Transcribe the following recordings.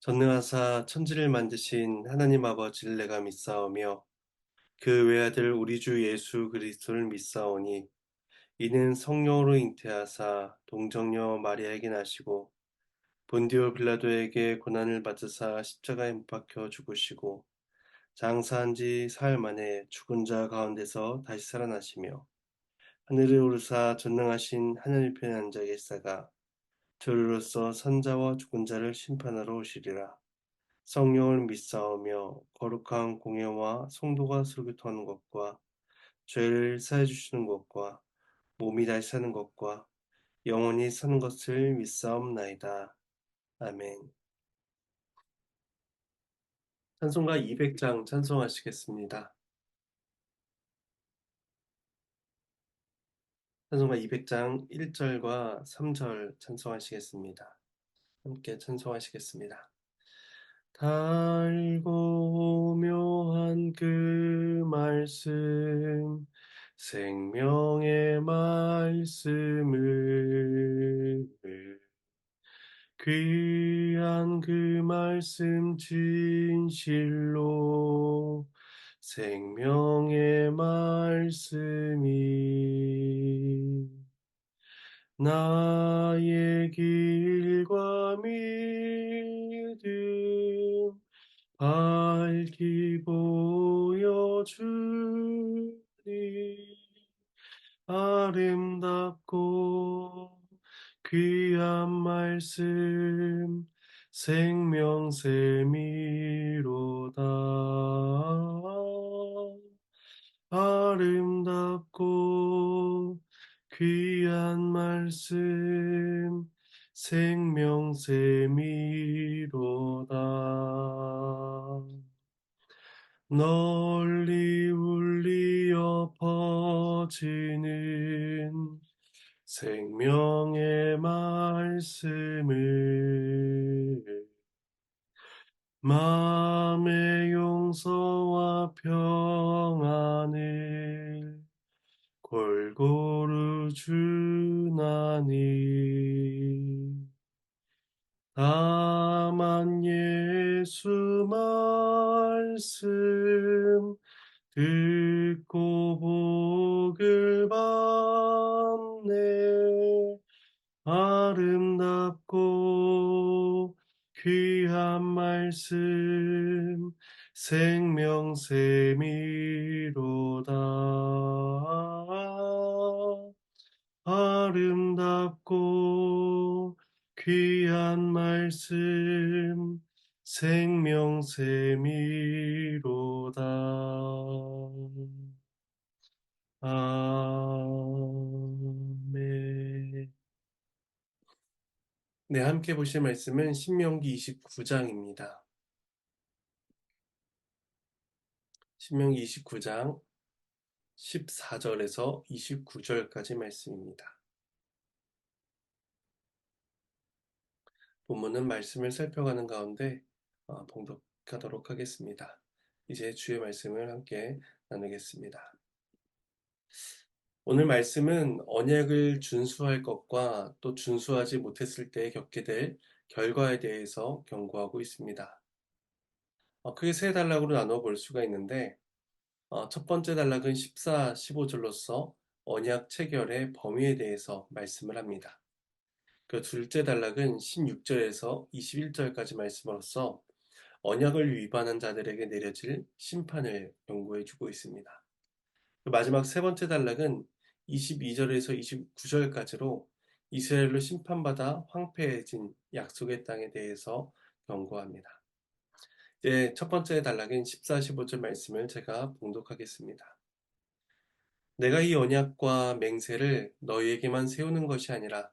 전능하사 천지를 만드신 하나님 아버지를 내가 믿사오며 그 외아들 우리 주 예수 그리스도를 믿사오니 이는 성령으로 잉태하사 동정녀 마리아에게 나시고 본디오 빌라도에게 고난을 받으사 십자가에 못 박혀 죽으시고 장사한 지 사흘 만에 죽은 자 가운데서 다시 살아나시며 하늘에 오르사 전능하신 하늘 편에 앉아 계시다가 저리로서 산자와 죽은 자를 심판하러 오시리라. 성령을 믿사오며 거룩한 공예와 성도가 설교하는 것과 죄를 사해 주시는 것과 몸이 다시 사는 것과 영원히 사는 것을 믿사옵나이다. 아멘. 찬송가 200장 찬송하시겠습니다. 찬송가 200장 1절과 3절 찬송하시겠습니다. 함께 찬송하시겠습니다. 달고 묘한 그 말씀 생명의 말씀을 귀한 그 말씀 진실로 생명의 말씀이 나의 길과 믿음 밝히 보여주니 아름답고 귀한 말씀 생명샘이로다. 아름답고 귀한 말씀 생명샘이로다. 널리 울리어 퍼지는 생명의 말씀을 마음의 용서와 평안을 골고루 주나니 다만 예수 말씀 듣고 복을 받네. 아름답고 귀한 말씀 생명샘이로다. 아름답고 귀한 말씀 생명샘이로다. 아멘. 네, 함께 보실 말씀은 신명기 29장입니다. 신명기 29장 14절에서 29절까지 말씀입니다. 본문은 말씀을 살펴가는 가운데 봉독하도록 하겠습니다. 이제 주의 말씀을 함께 나누겠습니다. 오늘 말씀은 언약을 준수할 것과 또 준수하지 못했을 때 겪게 될 결과에 대해서 경고하고 있습니다. 크게 세 단락으로 나눠 볼 수가 있는데 첫 번째 단락은 14, 15절로서 언약 체결의 범위에 대해서 말씀을 합니다. 그 둘째 단락은 16절에서 21절까지 말씀으로써 언약을 위반한 자들에게 내려질 심판을 경고해 주고 있습니다. 그 마지막 세 번째 단락은 22절에서 29절까지로 이스라엘로 심판받아 황폐해진 약속의 땅에 대해서 경고합니다. 이제 첫 번째 단락인 14, 15절 말씀을 제가 봉독하겠습니다. 내가 이 언약과 맹세를 너희에게만 세우는 것이 아니라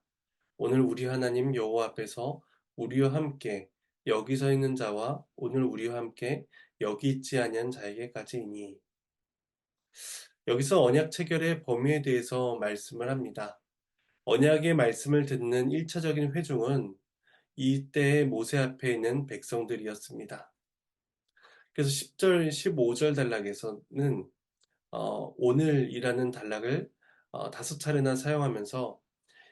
오늘 우리 하나님 여호와 앞에서 우리와 함께 여기 서 있는 자와 오늘 우리와 함께 여기 있지 아니한 자에게까지이니. 여기서 언약 체결의 범위에 대해서 말씀을 합니다. 언약의 말씀을 듣는 1차적인 회중은 이때의 모세 앞에 있는 백성들이었습니다. 그래서 10절, 15절 단락에서는 오늘이라는 단락을 5차례나 사용하면서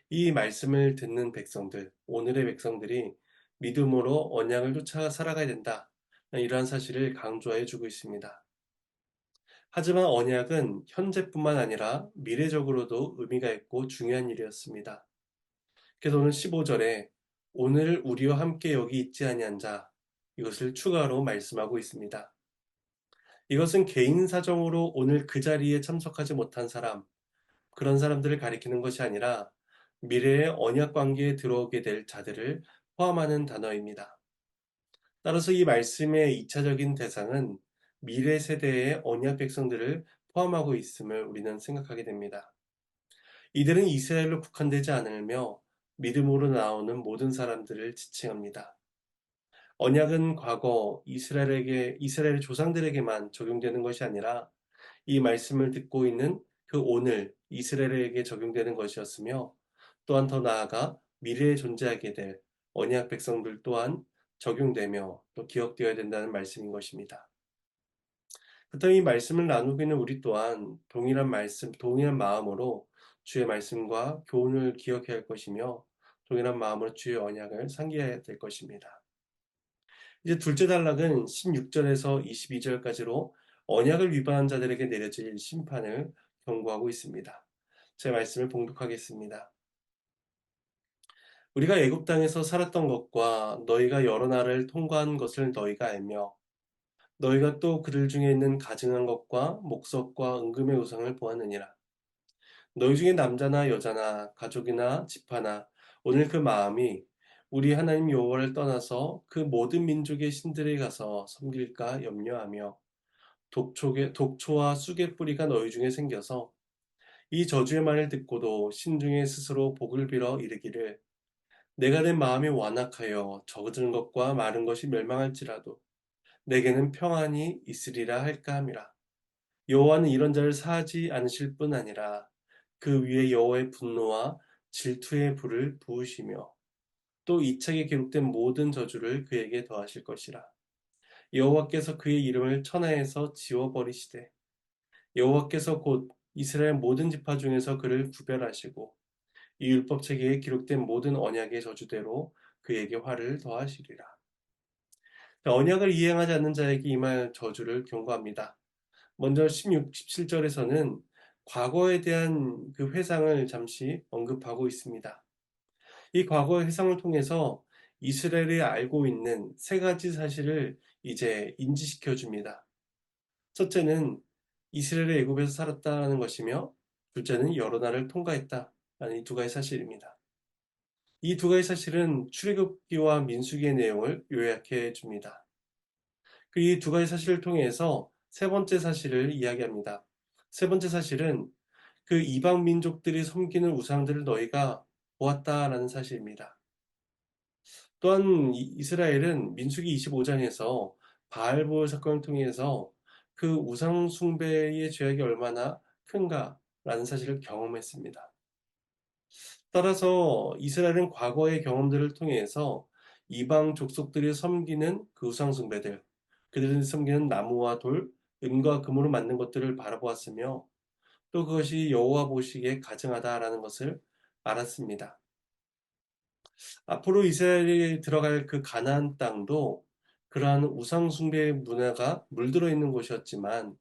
이 말씀을 듣는 백성들, 오늘의 백성들이 믿음으로 언약을 쫓아 살아가야 된다. 이러한 사실을 강조해 주고 있습니다. 하지만 언약은 현재뿐만 아니라 미래적으로도 의미가 있고 중요한 일이었습니다. 그래서 오늘 15절에 오늘 우리와 함께 여기 있지 아니한 자, 이것을 추가로 말씀하고 있습니다. 이것은 개인 사정으로 오늘 그 자리에 참석하지 못한 사람, 그런 사람들을 가리키는 것이 아니라 미래의 언약 관계에 들어오게 될 자들을 포함하는 단어입니다. 따라서 이 말씀의 2차적인 대상은 미래 세대의 언약 백성들을 포함하고 있음을 우리는 생각하게 됩니다. 이들은 이스라엘로 국한되지 않으며 믿음으로 나오는 모든 사람들을 지칭합니다. 언약은 과거 이스라엘의 조상들에게만 적용되는 것이 아니라 이 말씀을 듣고 있는 그 오늘 이스라엘에게 적용되는 것이었으며 또한 더 나아가 미래에 존재하게 될 언약 백성들 또한 적용되며 또 기억되어야 된다는 말씀인 것입니다. 그렇다면 이 말씀을 나누고 있는 우리 또한 동일한 마음으로 주의 말씀과 교훈을 기억해야 할 것이며 동일한 마음으로 주의 언약을 상기해야 될 것입니다. 이제 둘째 단락은 16절에서 22절까지로 언약을 위반한 자들에게 내려질 심판을 경고하고 있습니다. 제 말씀을 봉독하겠습니다. 우리가 애굽 땅에서 살았던 것과 너희가 여러 나라를 통과한 것을 너희가 알며 너희가 또 그들 중에 있는 가증한 것과 목석과 은금의 우상을 보았느니라. 너희 중에 남자나 여자나 가족이나 집하나 오늘 그 마음이 우리 하나님 여호와를 떠나서 그 모든 민족의 신들에 가서 섬길까 염려하며 독초와 쑥의 뿌리가 너희 중에 생겨서 이 저주의 말을 듣고도 신중에 스스로 복을 빌어 이르기를 내가 내 마음이 완악하여 적은 것과 마른 것이 멸망할지라도 내게는 평안이 있으리라 할까 함이라. 여호와는 이런 자를 사하지 않으실 뿐 아니라 그 위에 여호와의 분노와 질투의 불을 부으시며 또 이 책에 기록된 모든 저주를 그에게 더하실 것이라. 여호와께서 그의 이름을 천하에서 지워버리시되 여호와께서 곧 이스라엘 모든 지파 중에서 그를 구별하시고 이 율법책에 기록된 모든 언약의 저주대로 그에게 화를 더하시리라. 언약을 이행하지 않는 자에게 임할 저주를 경고합니다. 먼저 16, 17절에서는 과거에 대한 그 회상을 잠시 언급하고 있습니다. 이 과거의 회상을 통해서 이스라엘이 알고 있는 세 가지 사실을 이제 인지시켜 줍니다. 첫째는 이스라엘이 애굽에서 살았다는 것이며 둘째는 여러 나라를 통과했다라는 이 두 가지 사실입니다. 이 두 가지 사실은 출애굽기와 민수기의 내용을 요약해 줍니다. 그 이 두 가지 사실을 통해서 세 번째 사실을 이야기합니다. 세 번째 사실은 그 이방 민족들이 섬기는 우상들을 너희가 보았다라는 사실입니다. 또한 이스라엘은 민수기 25장에서 바알볼 사건을 통해서 그 우상 숭배의 죄악이 얼마나 큰가라는 사실을 경험했습니다. 따라서 이스라엘은 과거의 경험들을 통해서 이방 족속들이 섬기는 그 우상 숭배들, 그들이 섬기는 나무와 돌, 은과 금으로 만든 것들을 바라보았으며 또 그것이 여호와 보시기에 가증하다라는 것을 알았습니다. 앞으로 이스라엘이 들어갈 그 가나안 땅도 그러한 우상 숭배의 문화가 물들어 있는 곳이었지만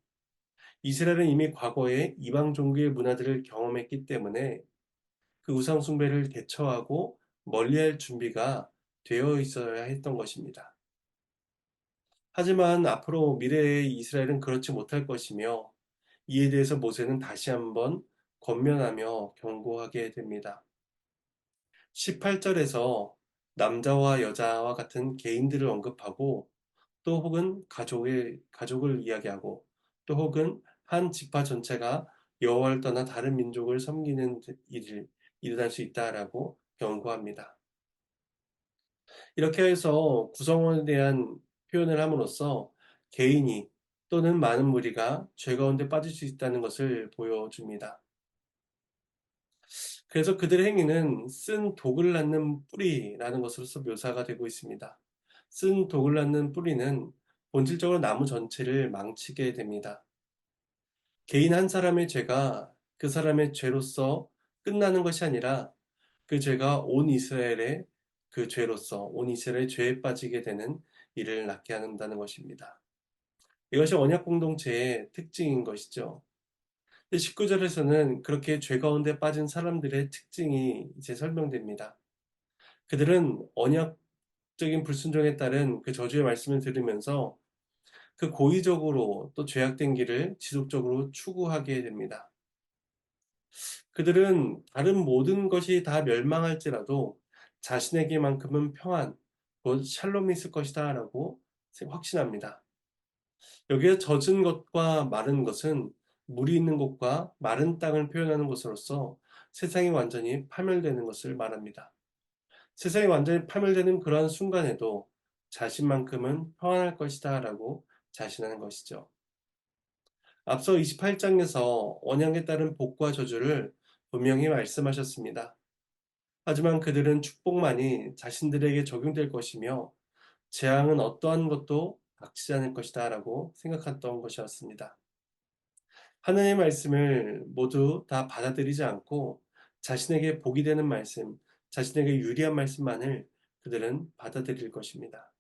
이스라엘은 이미 과거에 이방 종교의 문화들을 경험했기 때문에 그 우상 숭배를 대처하고 멀리할 준비가 되어 있어야 했던 것입니다. 하지만 앞으로 미래의 이스라엘은 그렇지 못할 것이며 이에 대해서 모세는 다시 한번 권면하며 경고하게 됩니다. 18절에서 남자와 여자와 같은 개인들을 언급하고 또 혹은 가족을 이야기하고 또 혹은 한 지파 전체가 여호와를 떠나 다른 민족을 섬기는 일을 일어날 수 있다라고 경고합니다. 이렇게 해서 구성원에 대한 표현을 함으로써 개인이 또는 많은 무리가 죄 가운데 빠질 수 있다는 것을 보여줍니다. 그래서 그들의 행위는 쓴 독을 낳는 뿌리라는 것으로서 묘사가 되고 있습니다. 쓴 독을 낳는 뿌리는 본질적으로 나무 전체를 망치게 됩니다. 개인 한 사람의 죄가 그 사람의 죄로서 끝나는 것이 아니라 그 죄가 온 이스라엘에 그 죄로서 온 이스라엘의 죄에 빠지게 되는 일을 낳게 한다는 것입니다. 이것이 언약 공동체의 특징인 것이죠. 19절에서는 그렇게 죄 가운데 빠진 사람들의 특징이 이제 설명됩니다. 그들은 언약적인 불순종에 따른 그 저주의 말씀을 들으면서 그 고의적으로 또 죄악된 길을 지속적으로 추구하게 됩니다. 그들은 다른 모든 것이 다 멸망할지라도 자신에게만큼은 평안, 곧 샬롬이 있을 것이다 라고 확신합니다. 여기에 젖은 것과 마른 것은 물이 있는 곳과 마른 땅을 표현하는 것으로서 세상이 완전히 파멸되는 것을 말합니다. 세상이 완전히 파멸되는 그러한 순간에도 자신만큼은 평안할 것이다 라고 자신하는 것이죠. 앞서 28장에서 언약에 따른 복과 저주를 분명히 말씀하셨습니다. 하지만 그들은 축복만이 자신들에게 적용될 것이며 재앙은 어떠한 것도 닥치지 않을 것이다 라고 생각했던 것이었습니다. 하나님의 말씀을 모두 다 받아들이지 않고 자신에게 복이 되는 말씀, 자신에게 유리한 말씀만을 그들은 받아들일 것입니다.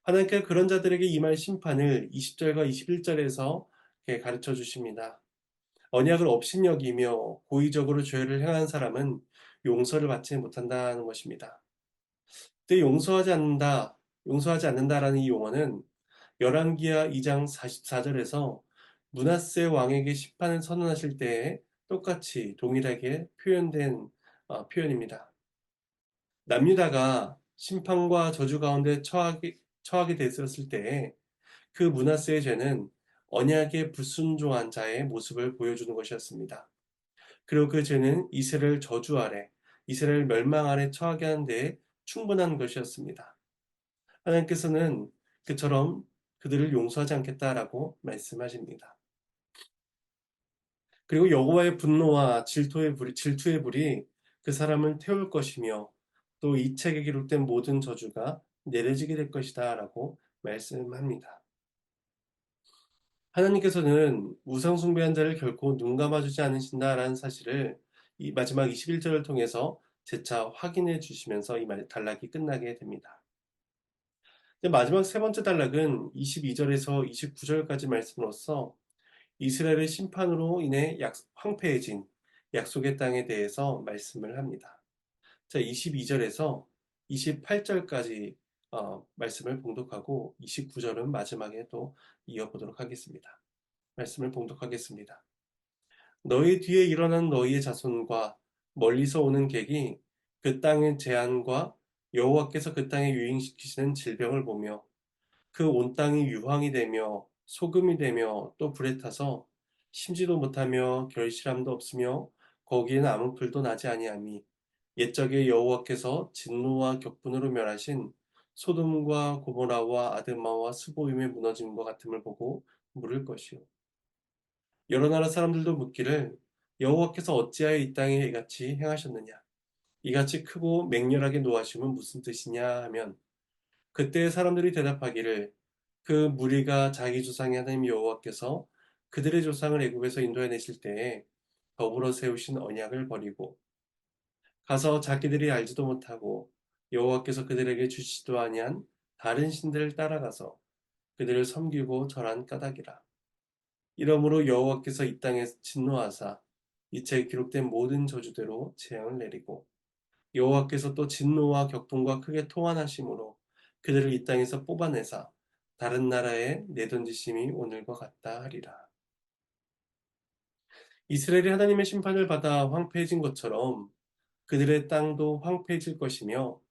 하나님께서 그런 자들에게 임할 심판을 20절과 21절에서 가르쳐 주십니다. 언약을 업신여기며 고의적으로 죄를 행한 사람은 용서를 받지 못한다는 것입니다. 그때 용서하지 않는다라는 이 용어는 열왕기하 2장 44절에서 므낫세 왕에게 심판을 선언하실 때에 똑같이 동일하게 표현된 표현입니다. 남유다가 심판과 저주 가운데 처하게 됐었을 때에 그 므낫세의 죄는 언약에 불순종한 자의 모습을 보여주는 것이었습니다. 그리고 그 죄는 이스라엘 저주 아래, 이스라엘 멸망 아래 처하게 하는 데 충분한 것이었습니다. 하나님께서는 그처럼 그들을 용서하지 않겠다라고 말씀하십니다. 그리고 여호와의 분노와 질투의 불이 그 사람을 태울 것이며 또 이 책에 기록된 모든 저주가 내려지게 될 것이다라고 말씀합니다. 하나님께서는 우상 숭배한 자를 결코 눈 감아주지 않으신다라는 사실을 이 마지막 21절을 통해서 재차 확인해 주시면서 이 단락이 끝나게 됩니다. 마지막 세 번째 단락은 22절에서 29절까지 말씀으로써 이스라엘의 심판으로 인해 황폐해진 약속의 땅에 대해서 말씀을 합니다. 자, 22절에서 28절까지 말씀을 봉독하고 29절은 마지막에 또 이어보도록 하겠습니다. 말씀을 봉독하겠습니다. 너희 뒤에 일어난 너희의 자손과 멀리서 오는 객이 그 땅의 재앙과 여호와께서 그 땅에 유행시키시는 질병을 보며 그 온 땅이 유황이 되며 소금이 되며 또 불에 타서 심지도 못하며 결실함도 없으며 거기에는 아무 풀도 나지 아니하니 옛적에 여호와께서 진노와 격분으로 멸하신 소돔과 고모라와 아드마와 스보임의 무너짐과 같음을 보고 물을 것이요 여러 나라 사람들도 묻기를 여호와께서 어찌하여 이 땅에 이같이 행하셨느냐 이같이 크고 맹렬하게 노하심은 무슨 뜻이냐 하면 그때 사람들이 대답하기를 그 무리가 자기 조상의 하나님 여호와께서 그들의 조상을 애굽에서 인도해 내실 때에 더불어 세우신 언약을 버리고 가서 자기들이 알지도 못하고 여호와께서 그들에게 주시지도 아니한 다른 신들을 따라가서 그들을 섬기고 절한 까닭이라. 이러므로 여호와께서 이 땅에 진노하사 이 책에 기록된 모든 저주대로 재앙을 내리고 여호와께서 또 진노와 격분과 크게 통한하심으로 그들을 이 땅에서 뽑아내사 다른 나라에 내던지심이 오늘과 같다 하리라. 이스라엘이 하나님의 심판을 받아 황폐해진 것처럼 그들의 땅도 황폐해질 것이며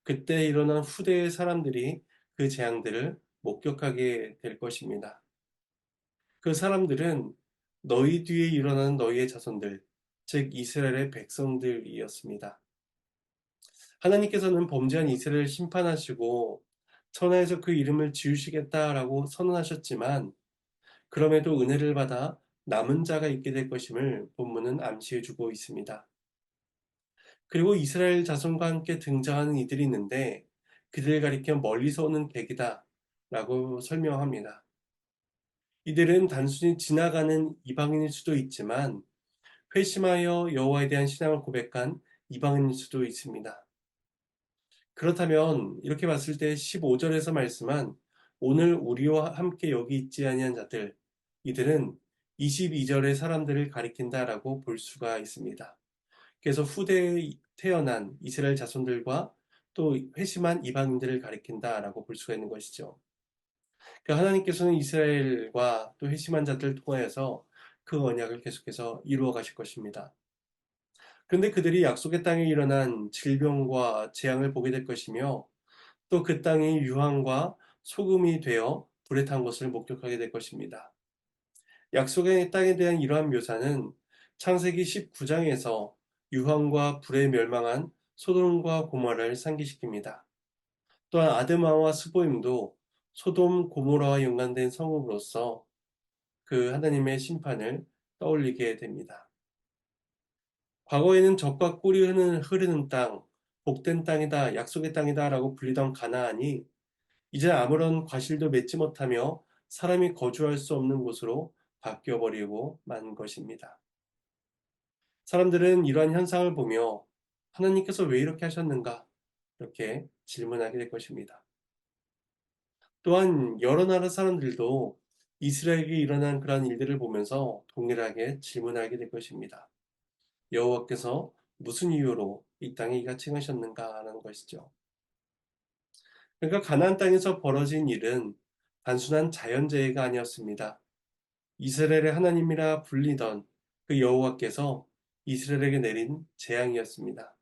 그때 일어난 후대의 사람들이 그 재앙들을 목격하게 될 것입니다. 그 사람들은 너희 뒤에 일어나는 너희의 자손들, 즉 이스라엘의 백성들이었습니다. 하나님께서는 범죄한 이스라엘을 심판하시고 천하에서 그 이름을 지우시겠다라고 선언하셨지만 그럼에도 은혜를 받아 남은 자가 있게 될 것임을 본문은 암시해주고 있습니다. 그리고 이스라엘 자손과 함께 등장하는 이들이 있는데 그들을 가리켜 멀리서 오는 객이다 라고 설명합니다. 이들은 단순히 지나가는 이방인일 수도 있지만 회심하여 여호와에 대한 신앙을 고백한 이방인일 수도 있습니다. 그렇다면 이렇게 봤을 때 15절에서 말씀한 오늘 우리와 함께 여기 있지 아니한 자들, 이들은 22절의 사람들을 가리킨다라고 볼 수가 있습니다. 그래서 후대에 태어난 이스라엘 자손들과 또 회심한 이방인들을 가리킨다라고 볼 수가 있는 것이죠. 그러니까 하나님께서는 이스라엘과 또 회심한 자들을 통하여서 그 언약을 계속해서 이루어 가실 것입니다. 그런데 그들이 약속의 땅에 일어난 질병과 재앙을 보게 될 것이며 또 그 땅이 유황과 소금이 되어 불에 탄 것을 목격하게 될 것입니다. 약속의 땅에 대한 이러한 묘사는 창세기 19장에서 유황과 불에 멸망한 소돔과 고모라를 상기시킵니다. 또한 아드마와 스보임도 소돔 고모라와 연관된 성읍으로서 그 하나님의 심판을 떠올리게 됩니다. 과거에는 젖과 꿀이 흐르는 땅, 복된 땅이다, 약속의 땅이다라고 불리던 가나안이 이제 아무런 과실도 맺지 못하며 사람이 거주할 수 없는 곳으로 바뀌어버리고 만 것입니다. 사람들은 이러한 현상을 보며 하나님께서 왜 이렇게 하셨는가? 이렇게 질문하게 될 것입니다. 또한 여러 나라 사람들도 이스라엘에게 일어난 그러한 일들을 보면서 동일하게 질문하게 될 것입니다. 여호와께서 무슨 이유로 이 땅에 이가 칭하셨는가 하는 것이죠. 그러니까 가나안 땅에서 벌어진 일은 단순한 자연재해가 아니었습니다. 이스라엘의 하나님이라 불리던 그 여호와께서 이스라엘에게 내린 재앙이었습니다.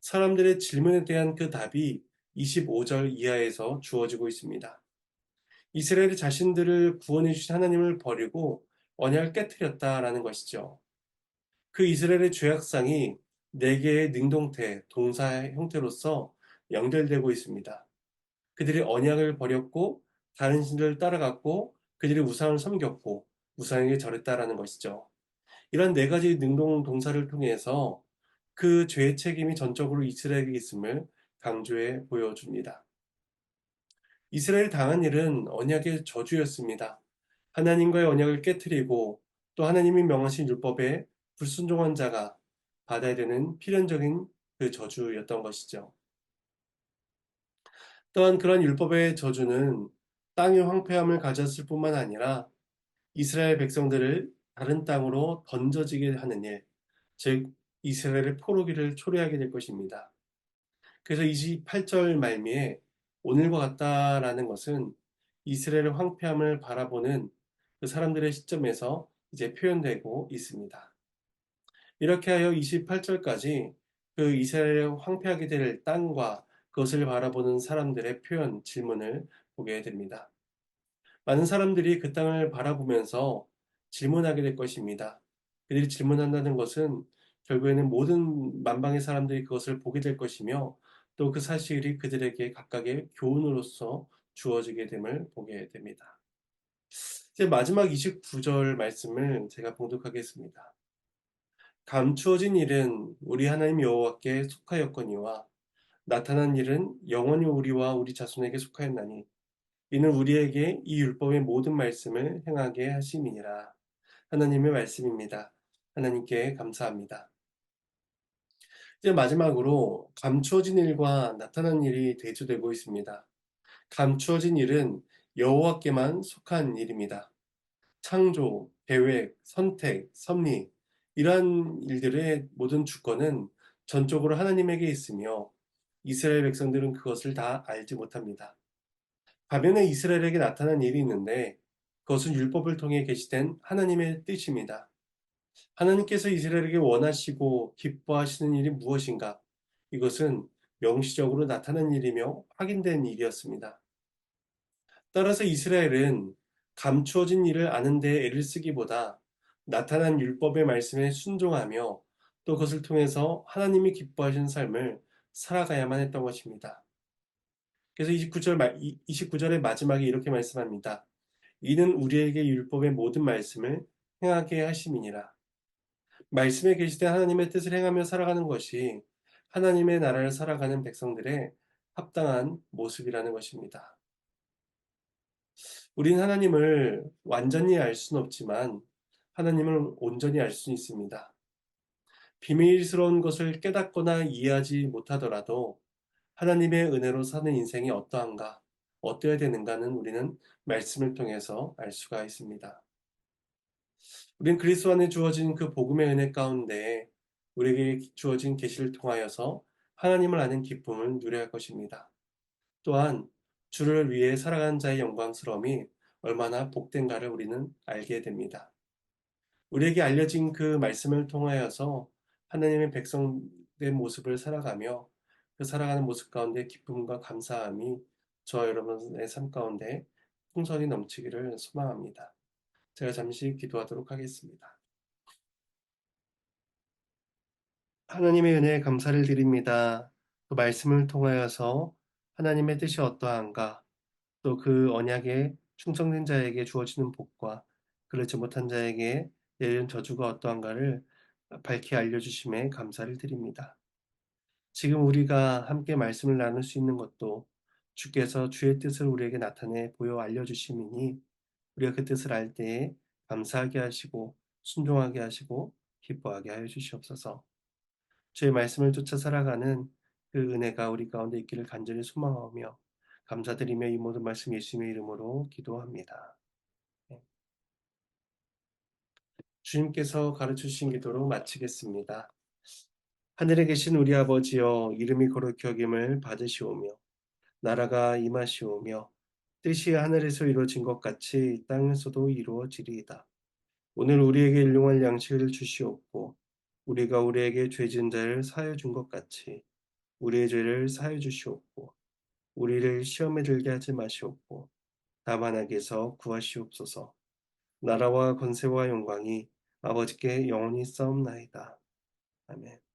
사람들의 질문에 대한 그 답이 25절 이하에서 주어지고 있습니다. 이스라엘이 자신들을 구원해 주신 하나님을 버리고 언약을 깨뜨렸다라는 것이죠. 그 이스라엘의 죄악상이 네 개의 능동태, 동사의 형태로서 연결되고 있습니다. 그들이 언약을 버렸고 다른 신들을 따라갔고 그들이 우상을 섬겼고 우상에게 절했다라는 것이죠. 이런 네 가지 능동 동사를 통해서 그 죄의 책임이 전적으로 이스라엘에게 있음을 강조해 보여줍니다. 이스라엘이 당한 일은 언약의 저주였습니다. 하나님과의 언약을 깨뜨리고 또 하나님이 명하신 율법에 불순종한 자가 받아야 되는 필연적인 그 저주였던 것이죠. 또한 그런 율법의 저주는 땅의 황폐함을 가졌을 뿐만 아니라 이스라엘 백성들을 다른 땅으로 던져지게 하는 일, 즉 이스라엘의 포로기를 초래하게 될 것입니다. 그래서 28절 말미에 오늘과 같다라는 것은 이스라엘의 황폐함을 바라보는 그 사람들의 시점에서 이제 표현되고 있습니다. 이렇게 하여 28절까지 그 이스라엘의 황폐하게 될 땅과 그것을 바라보는 사람들의 표현, 질문을 보게 됩니다. 많은 사람들이 그 땅을 바라보면서 질문하게 될 것입니다. 그들이 질문한다는 것은 결국에는 모든 만방의 사람들이 그것을 보게 될 것이며 또 그 사실이 그들에게 각각의 교훈으로서 주어지게 됨을 보게 됩니다. 이제 마지막 29절 말씀을 제가 봉독하겠습니다. 감추어진 일은 우리 하나님 여호와께 속하였거니와 나타난 일은 영원히 우리와 우리 자손에게 속하였나니 이는 우리에게 이 율법의 모든 말씀을 행하게 하심이니라. 하나님의 말씀입니다. 하나님께 감사합니다. 이제 마지막으로 감추어진 일과 나타난 일이 대조되고 있습니다. 감추어진 일은 여호와께만 속한 일입니다. 창조, 계획, 선택, 섭리 이러한 일들의 모든 주권은 전적으로 하나님에게 있으며 이스라엘 백성들은 그것을 다 알지 못합니다. 반면에 이스라엘에게 나타난 일이 있는데 그것은 율법을 통해 계시된 하나님의 뜻입니다. 하나님께서 이스라엘에게 원하시고 기뻐하시는 일이 무엇인가? 이것은 명시적으로 나타난 일이며 확인된 일이었습니다. 따라서 이스라엘은 감추어진 일을 아는 데 애를 쓰기보다 나타난 율법의 말씀에 순종하며 또 그것을 통해서 하나님이 기뻐하시는 삶을 살아가야만 했던 것입니다. 그래서 29절의 마지막에 이렇게 말씀합니다. 이는 우리에게 율법의 모든 말씀을 행하게 하심이니라. 말씀에 계시된 하나님의 뜻을 행하며 살아가는 것이 하나님의 나라를 살아가는 백성들의 합당한 모습이라는 것입니다. 우린 하나님을 완전히 알 수는 없지만 하나님을 온전히 알 수 있습니다. 비밀스러운 것을 깨닫거나 이해하지 못하더라도 하나님의 은혜로 사는 인생이 어떠한가, 어떠해야 되는가는 우리는 말씀을 통해서 알 수가 있습니다. 우린 그리스도 안에 주어진 그 복음의 은혜 가운데 우리에게 주어진 계시를 통하여서 하나님을 아는 기쁨을 누려야 할 것입니다. 또한 주를 위해 살아가는 자의 영광스러움이 얼마나 복된가를 우리는 알게 됩니다. 우리에게 알려진 그 말씀을 통하여서 하나님의 백성된 모습을 살아가며 그 살아가는 모습 가운데 기쁨과 감사함이 저와 여러분의 삶 가운데 풍성이 넘치기를 소망합니다. 제가 잠시 기도하도록 하겠습니다. 하나님의 은혜에 감사를 드립니다. 그 말씀을 통하여서 하나님의 뜻이 어떠한가, 또 그 언약에 충성된 자에게 주어지는 복과 그렇지 못한 자에게 내리는 저주가 어떠한가를 밝히 알려주심에 감사를 드립니다. 지금 우리가 함께 말씀을 나눌 수 있는 것도 주께서 주의 뜻을 우리에게 나타내 보여 알려주심이니 우리가 그 뜻을 알 때에 감사하게 하시고 순종하게 하시고 기뻐하게 하여 주시옵소서. 주의 말씀을 쫓아 살아가는 그 은혜가 우리 가운데 있기를 간절히 소망하며 감사드리며 이 모든 말씀 예수님의 이름으로 기도합니다. 네. 주님께서 가르치신 기도로 마치겠습니다. 하늘에 계신 우리 아버지여, 이름이 거룩히 여김을 받으시오며 나라가 임하시오며 뜻이 하늘에서 이루어진 것 같이 땅에서도 이루어지리이다. 오늘 우리에게 일용할 양식을 주시옵고 우리가 우리에게 죄 지은 자를 사하여 준 것 같이 우리의 죄를 사하여 주시옵고 우리를 시험에 들게 하지 마시옵고 다만 악에서 구하시옵소서. 나라와 권세와 영광이 아버지께 영원히 싸움나이다. 아멘.